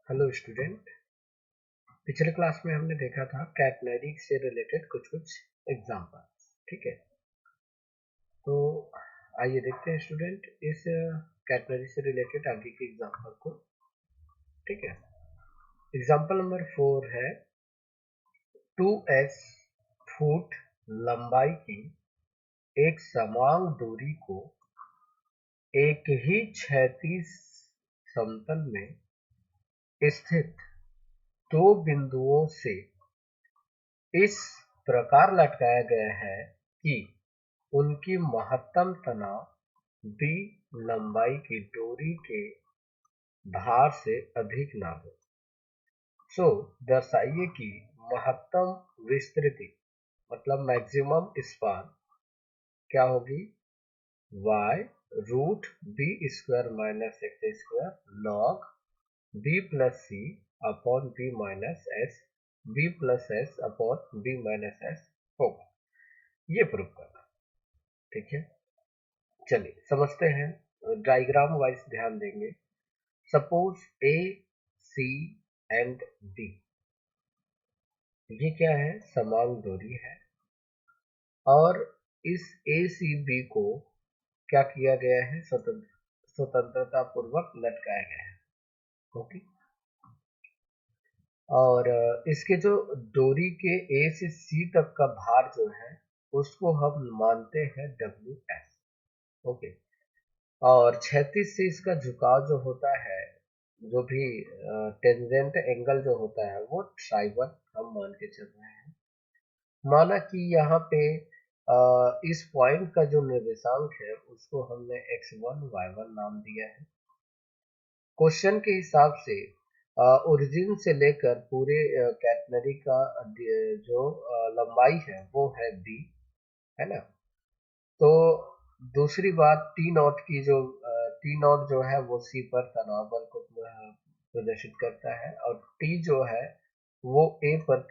Hello student. पिछले class में हमने देखा था कैटनरी से रिलेटेड कुछ कुछ एग्जाम्पल्स। ठीक है, तो आइए देखते हैं स्टूडेंट इस कैटनरी से रिलेटेड आगे के एग्जाम्पल को। ठीक है, एग्जाम्पल नंबर 4 है 2s फुट लंबाई की एक समान दूरी को एक ही क्षैतिज समतल में स्थित दो बिंदुओं से इस प्रकार लटकाया गया है कि उनकी महत्तम तनाव b लंबाई की डोरी के भार से अधिक ना हो। सो दर्शाइए कि महत्तम विस्तृति मतलब मैक्सिमम स्पान क्या होगी। y root B square minus X square log B plus C upon B minus S B plus S upon B minus S होगा। ये प्रूफ करना। ठीक है, चलिए समझते हैं, डायग्राम वाइज ध्यान देंगे। Suppose A C and D, ये क्या है, समान दूरी है और इस ए सी बी को क्या किया गया है, स्वतंत्रता पूर्वक लटकाया गया है। ओके, और इसके जो डोरी के ए से सी तक का भार जो है उसको हम मानते हैं डब्ल्यू एस। ओके, और क्षैतिज से इसका झुकाव जो होता है, जो भी टेंजेंट एंगल जो होता है वो ट्राइवन हम मान के चल रहे हैं। माना कि यहाँ पे इस पॉइंट का जो निर्देशांक है उसको हमने x1 y1 नाम दिया है। क्वेश्चन के हिसाब से ओरिजिन से लेकर पूरे कैटनरी का जो लंबाई है वो है b, है ना। तो दूसरी बात टी नॉट की जो टी नॉट जो है वो सी पर तनाव बल को प्रदर्शित करता है और टी जो है वो ए पर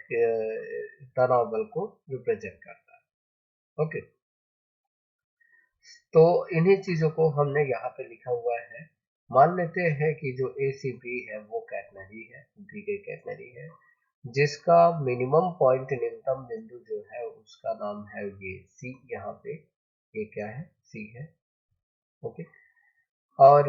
तनाव बल को रिप्रेजेंट करता है। ओके, तो इन्हीं चीजों को हमने यहाँ पे लिखा हुआ है। मान लेते हैं कि जो ए सी बी है वो कैटनरी है, दी गई कैटनरी है जिसका मिनिमम पॉइंट न्यूनतम बिंदु जो है उसका नाम है ये सी। यहाँ पे ये क्या है, सी है। ओके, और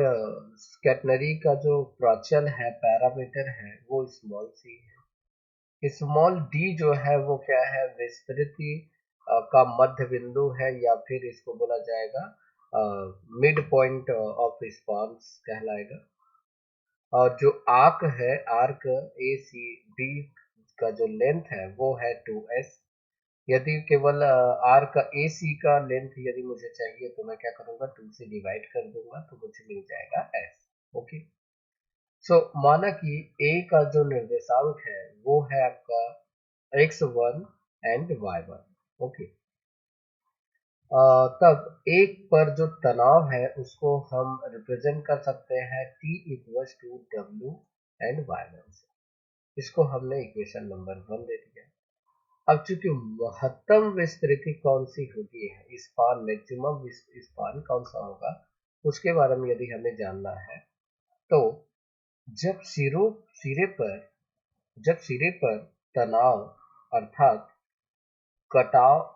कैटनरी का जो प्राचल है, पैरामीटर है वो स्मॉल सी है। स्मॉल डी जो है वो क्या है, विस्तृति का मध्य बिंदु है या फिर इसको बोला जाएगा मिड पॉइंट ऑफ स्पान्स कहलाएगा। और जो आर्क है, आर्क ए सी बी का जो लेंथ है वो है 2s। यदि केवल आर का ए सी का लेंथ यदि मुझे चाहिए तो मैं क्या करूंगा, 2 से डिवाइड कर दूंगा तो मुझे मिल जाएगा s। ओके, सो माना कि a का जो निर्देशांक है वो है आपका x1 एंड y1। ओके, तब एक पर जो तनाव है उसको हम रिप्रेजेंट कर सकते हैं t equals to W and y1 से। इसको हमने इक्वेशन नंबर 1 दे दिया। अब चूंकि महत्तम विस्तृति कौन सी होती है, स्पान मैक्सिमम स्पान कौन सा होगा उसके बारे में यदि हमें जानना है तो जब जब सिरे पर तनाव अर्थात कटाव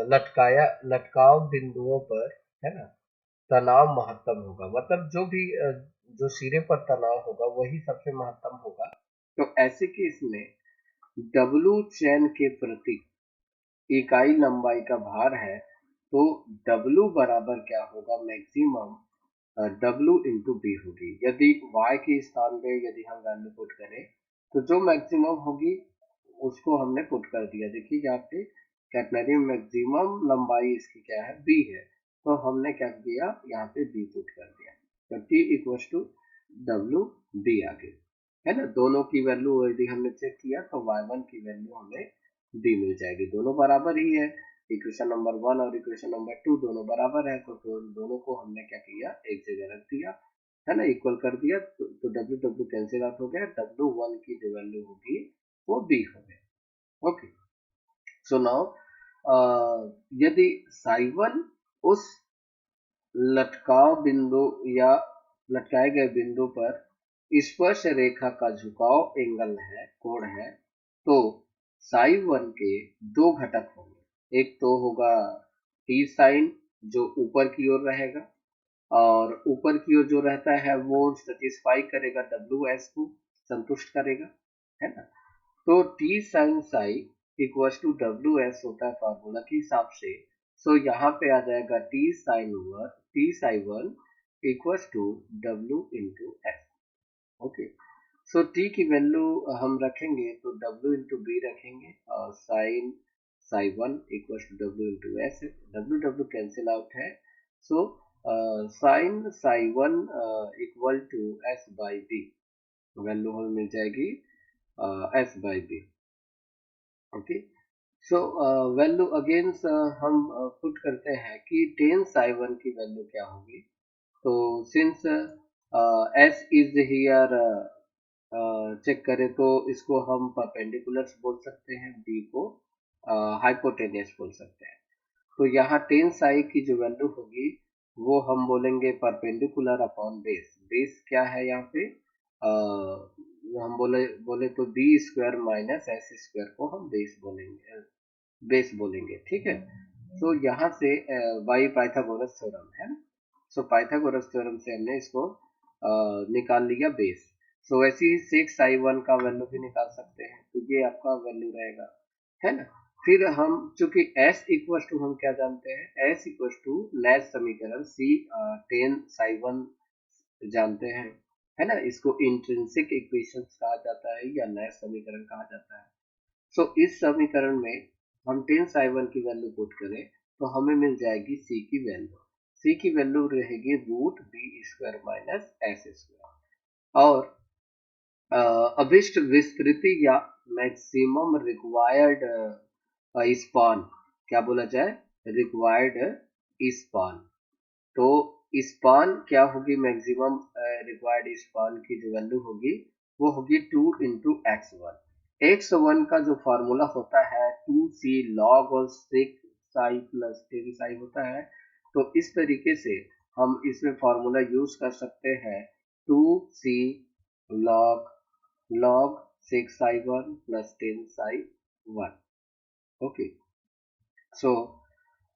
लटकाव बिंदुओं पर, है ना, तनाव महत्तम होगा। मतलब जो भी जो सिरे पर तनाव होगा वही सबसे महत्तम होगा। तो ऐसे केस में डब्लू चैन के प्रति इकाई लंबाई का भार है तो W बराबर क्या होगा, मैक्सिमम W इंटू बी होगी। यदि Y के स्थान पे यदि हम वैल्यू पुट करें तो जो मैक्सिमम होगी उसको हमने पुट कर दिया। देखिए यहाँ पे कैटनरी मैक्सिमम लंबाई इसकी क्या है, B है, तो हमने क्या किया, यहाँ पे B पुट कर दिया। तो T equal to W B आ गई, है ना। दोनों की वैल्यू यदि हमने चेक किया तो y1 की वैल्यू हमें b मिल जाएगी। दोनों बराबर ही है, इक्वेशन नंबर 1 और इक्वेशन नंबर 2 दोनों बराबर है, तो दोनों को हमने क्या किया, एक जगह रख दिया, है ना, इक्वल कर दिया। तो डब्ल्यू डब्ल्यू कैंसिल आउट हो गया, W1 की जो वैल्यू होगी वो b हो गई। ओके, सो नाउ यदि साइवन उस लटकाव बिंदु या लटकाए गए बिंदु पर स्पर्श रेखा का झुकाव एंगल है, कोण है, तो साई 1 के दो घटक होंगे। एक तो होगा टी साइन जो ऊपर की ओर रहेगा, और ऊपर की ओर जो रहता है वो सेटिस्फाई करेगा डब्ल्यू एस को, संतुष्ट करेगा, है ना। तो T sine psi equals to W S होता है फार्मूला के हिसाब से। सो यहाँ पे आ जाएगा T psi one equals to W into S. Okay, so T की वैल्यू हम रखेंगे तो डब्ल्यू इंटू बी रखेंगे, और sine psi one equals to W into S, W W cancel out है। So sine psi one equal to S by B, value हमें मिल जाएगी S by B. Okay, so value again हम put करते हैं कि टेन साई वन की value क्या होगी। तो since S is here, check करें तो इसको हम परपेंडिकुलर बोल सकते हैं, बी को हाइपोटेनियस बोल सकते हैं। तो यहाँ टेन साई की जो वैल्यू होगी वो हम बोलेंगे परपेंडिकुलर अपॉन बेस। बेस क्या है यहाँ पे, हम बोले तो B square minus S square को हम बेस बोलेंगे, ठीक है। तो यहाँ से बाई पाइथागोरस थ्योरम है ना, सो पाइथागोरस थ्योरम से हमने इसको निकाल लिया बेस। सो वैसे ही सेक साई वन का वैल्यू भी निकाल सकते हैं, तो ये आपका वैल्यू रहेगा, है ना। फिर हम चूंकि s इक्वल टू हम क्या जानते हैं, s इक्वल टू नैश समीकरण सी टेन साई वन जानते हैं, है ना। इसको इंट्रिंसिक इक्वेशंस कहा जाता है या नैश समीकरण कहा जाता है। सो इस समीकरण में हम टेन साई वन की वैल्यू पुट करें तो हमें मिल जाएगी सी की वैल्यू। सी की वैल्यू रहेगी root B square minus S square. और अभिष्ट विस्तृति या मैक्सिमम रिक्वायर्ड स्पान, क्या बोला जाए, रिक्वायर्ड स्पान। तो स्पान क्या होगी, मैक्सिमम रिक्वायर्ड स्पान की जो वैल्यू होगी वो होगी 2 into x one. X one का जो फॉर्मूला होता है 2c लॉग और सेक साई प्लस टेन साई होता है। तो इस तरीके से हम इसमें फॉर्मूला यूज कर सकते हैं 2c log log sec psi one plus tan psi one. Okay, so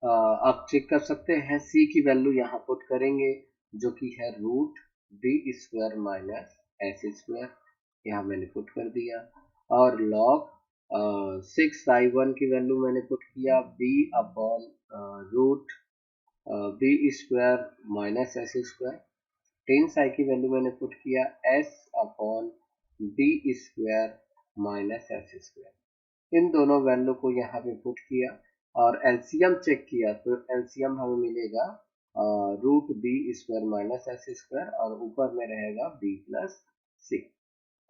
आप चेक कर सकते हैं सी की वैल्यू यहाँ पुट करेंगे जो कि है root B square minus S square, यहाँ मैंने पुट कर दिया। और लॉग सिक्स आई वन की वैल्यू मैंने पुट किया B upon root B square minus S square. Tan psi की वैल्यू मैंने पुट किया S upon B square minus S square. इन दोनों वैल्यू को यहाँ पे पुट किया और एलसीएम चेक किया तो एलसीएम हमें मिलेगा root B square minus S square, और ऊपर में रहेगा B plus C.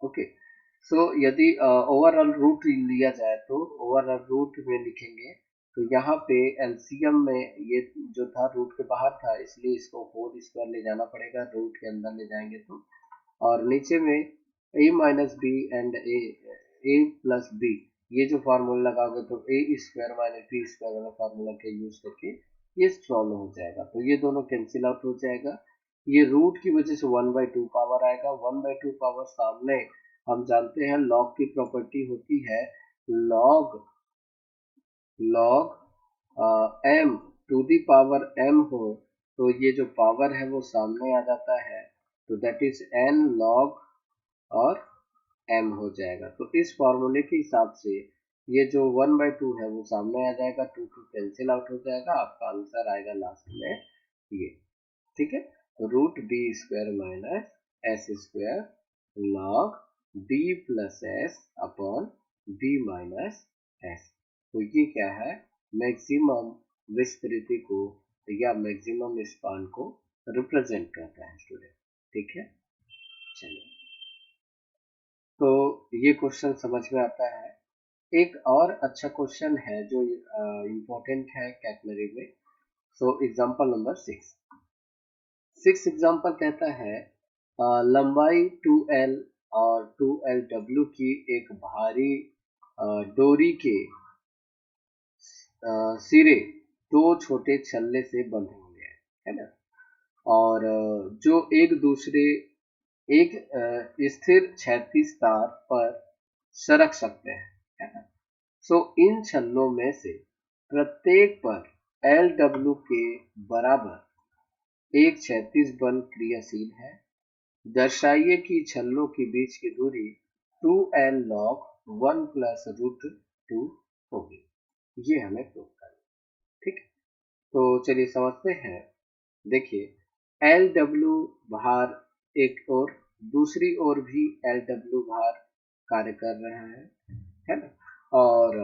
Okay, so यदि ओवरऑल रूट लिया जाए तो ओवरऑल रूट में लिखेंगे तो यहाँ पे एलसीएम में ये जो था रूट के बाहर था, इसलिए इसको होल स्क्वायर ले जाना पड़ेगा, रूट के अंदर ले जाएंगे तो। और नीचे में a minus B and A plus B, ये जो फार्मूला लगाओगे तो A square minus B square वाला फार्मूला के यूज करके ये सॉल्व हो जाएगा। तो ये दोनों कैंसिल आउट हो जाएगा, ये रूट की वजह से 1/2 पावर आएगा। 1/2 पावर सामने हम जानते हैं लॉग की प्रॉपर्टी होती है log log M to the power M हो तो ये जो पावर है वो सामने आ जाता है, तो दैट इज एन लॉग और m हो जाएगा। तो इस फॉर्मूले के हिसाब से ये जो 1/2 है वो सामने आ जाएगा, 2 2 कैंसिल आउट हो जाएगा, आपका आंसर आएगा लास्ट में ये, ठीक है। तो root B square minus S square log B plus S upon B minus S. तो ये क्या है, मैक्सिमम विस्तृति को या मैक्सिमम स्पान को रिप्रेजेंट करता है स्टूडेंट, ठीक है। चलिए, तो ये क्वेश्चन समझ में आता है। एक और अच्छा क्वेश्चन है जो इम्पोर्टेंट है कैटेगरी में। सो एग्जांपल नंबर 6 एग्जांपल कहता है लंबाई 2l और 2lw की एक भारी डोरी के सिरे दो छोटे छल्ले से बंधे हुए हैं, है ना। और जो एक दूसरे एक स्थिर क्षैतिज तार पर सरक सकते हैं, है ना। सो इन छल्लों में से प्रत्येक पर LW के बराबर एक क्षैतिज बल क्रियाशील है। दर्शाइए कि छल्लों के बीच की दूरी 2L log 1 प्लस रूट 2 होगी। ये हमें प्रूव करना, ठीक है। तो चलिए समझते हैं। देखिए LW भार एक और दूसरी ओर भी LW भार कार्य कर रहे हैं, है ना। और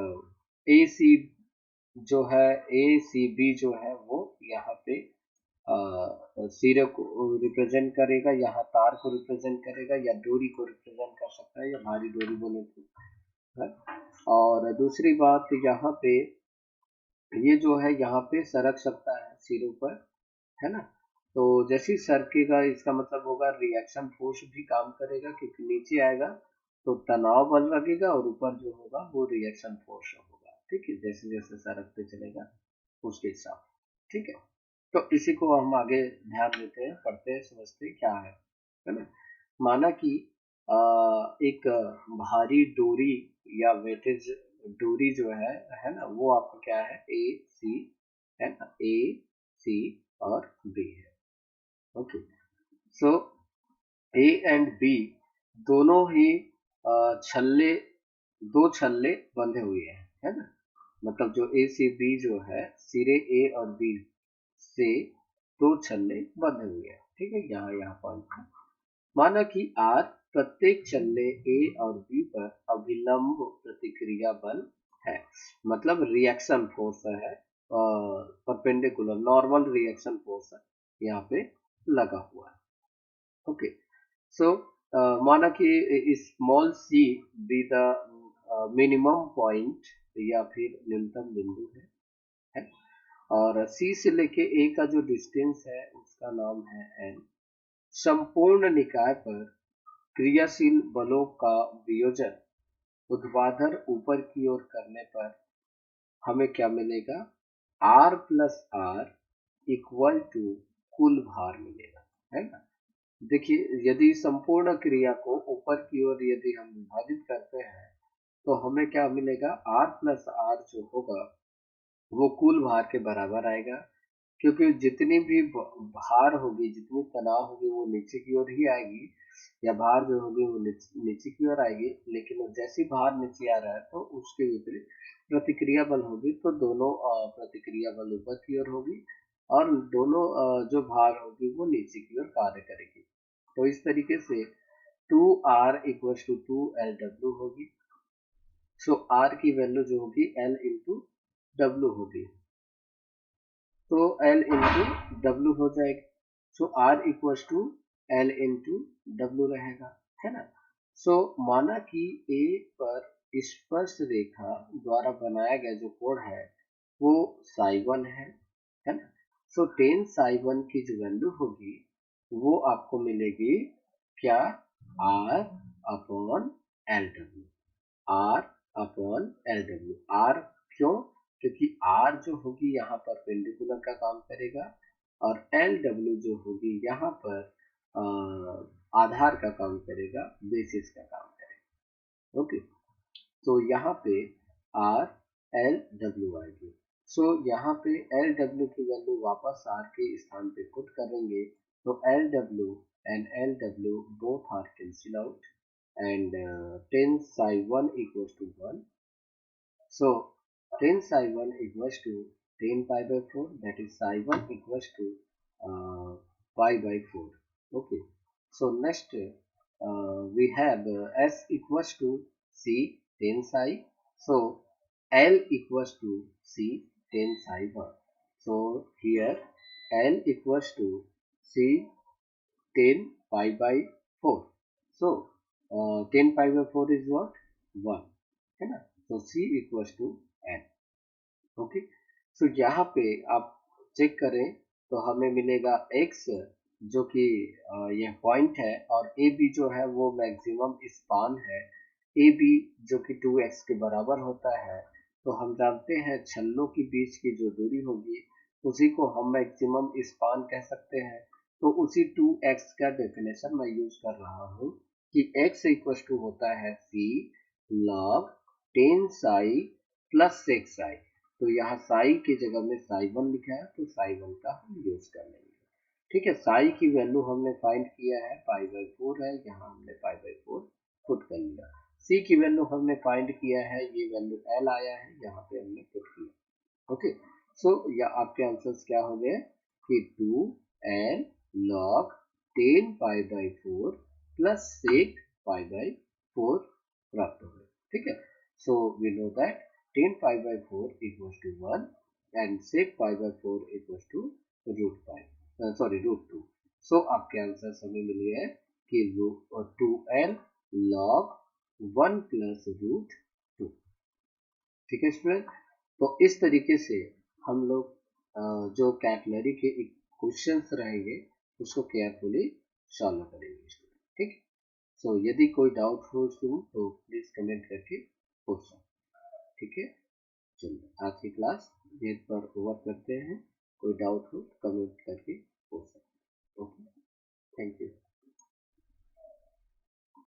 AC जो है ACB जो है वो यहाँ पे सिरे को रिप्रेजेंट करेगा, यहाँ तार को रिप्रेजेंट करेगा, या डोरी को रिप्रेजेंट कर सकता है, या भारी डोरी बोले तो, है। और दूसरी बात यहाँ पे ये जो है यहाँ पे सरक सकता है सिरों पर, है ना। तो जैसे ही सरकेगा इसका मतलब होगा रिएक्शन फोर्स भी काम करेगा, क्योंकि नीचे आएगा तो तनाव बल लगेगा और ऊपर जो होगा वो रिएक्शन फोर्स होगा, ठीक है। जैसे जैसे सरकते चलेगा उसके हिसाब, ठीक है। तो इसी को हम आगे ध्यान देते हैं, पढ़ते हैं, समझते हैं क्या है ना। माना कि एक भारी डोरी या वेटेज डोरी जो है ना, वो आपका क्या है, AC है ना, AC और B है। Okay, so A and B दोनों ही छल्ले, दो छल्ले बंधे हुए हैं, है ना। मतलब जो A से B जो है, सिरे A और B से दो छल्ले बंधे हुए हैं, ठीक है। यहाँ पॉइंट है। माना कि R प्रत्येक छल्ले A और B पर अभिलंब प्रतिक्रिया बल है, मतलब रिएक्शन फोर्स है, परपेंडिकुलर नॉर्मल रिएक्शन फोर्स है यहाँ पे लगा हुआ है। ओके, सो माना कि small c be the minimum point या फिर न्यूनतम बिंदु है। और C से लेके A का जो डिस्टेंस है उसका नाम है N। संपूर्ण निकाय पर क्रियाशील बलों का वियोजन ऊर्ध्वाधर ऊपर की ओर करने पर हमें क्या मिलेगा, R plus R equal to कुल भार मिलेगा, है ना। देखिए यदि संपूर्ण क्रिया को ऊपर की ओर यदि हम विभाजित करते हैं तो हमें क्या मिलेगा, R प्लस R जो होगा वो कुल भार के बराबर आएगा, क्योंकि जितनी भी भार होगी, जितनी तनाव होगी वो नीचे की ओर ही आएगी, या भार जो होगी वो नीचे की ओर आएगी। लेकिन जैसे भार नीचे आ रहा है तो उसके विपरीत प्रतिक्रिया बल होगी, तो दोनों प्रतिक्रिया बल ऊपर की ओर होगी और दोनों जो भार होगी वो नीचे की ओर कार्य करेगी। तो इस तरीके से 2R इक्वल टू 2LW होगी। सो R की वैल्यू जो होगी L इंटू डब्ल्यू होगी, तो L इंटू डब्ल्यू हो जाएगी। So R equal to L into W रहेगा, है ना। सो माना कि A पर स्पर्श रेखा द्वारा बनाया गया जो कोण है वो साई 1 है ना। सो टेन साई 1 की जो वैल्यू होगी वो आपको मिलेगी क्या, R upon L W. R upon L W. R क्यों, क्योंकि R जो होगी यहाँ पर पेंडिकुलर का काम करेगा और एल डब्ल्यू जो होगी यहाँ पर आधार का काम करेगा, बेसिस का काम करेगा। ओके, तो यहाँ पे R एल डब्ल्यू आएगी। सो यहाँ पे एल डब्ल्यू की वैल्यू वापस R के स्थान पे पुट करेंगे, तो L W and L W both are cancel out and 10 psi 1 equals to 1. So 10 psi 1 equals to 10 pi by 4, that is psi 1 equals to pi by 4. Okay, so next we have S equals to C 10 psi. So L equals to C 10 psi 1. So here L equals to C 10 pi by 4. So 10 pi by 4 is what, 1, है ना। तो C equals to N। Okay, so यहाँ पे आप check करें तो हमें मिलेगा X जो कि यह पॉइंट है, और AB जो है वो मैक्सिमम स्पान है। AB जो कि 2x के बराबर होता है, तो हम जानते हैं छल्लों के बीच की जो दूरी होगी उसी को हम मैक्सिमम स्पान कह सकते हैं। तो उसी 2x का डेफिनेशन मैं यूज कर रहा हूँ कि x इक्वल टू होता है c log 10 psi plus 6 psi। तो यहाँ psi की जगह में psi 1 लिखा है, तो psi 1 का हम यूज कर लेंगे। ठीक है, psi की वैल्यू हमने फाइंड किया है, π/4 है, यहाँ हमने π/4 पुट कर लिया। c की वैल्यू हमने फाइंड किया है, ये वैल्यू l आया है, यहाँ पे हमने पुट किया। ओके, सो या आपके आंसर्स क्या हो गए कि 2l log 10 π/4 प्लस 6 π/4 प्राप्त हो गए। ठीक है, so we know that 10 π/4 equals to 1 and 6 π/4 equals to √5 sorry √2। So आपके आंसर्स हमें मिल गए कि 2l log 1 प्लस √2। ठीक है स्टूडेंट, तो इस तरीके से हम लोग जो कैटलरी के क्वेश्चंस रहेंगे उसको केयरफुली सॉल्व करेंगे स्टूडेंट। ठीक, सो यदि कोई डाउट हो स्टूडेंट तो प्लीज कमेंट करके पूछ सकते। ठीक है, चलिए आज की क्लास यहीं पर ओवर करते हैं। कोई डाउट हो कमेंट करके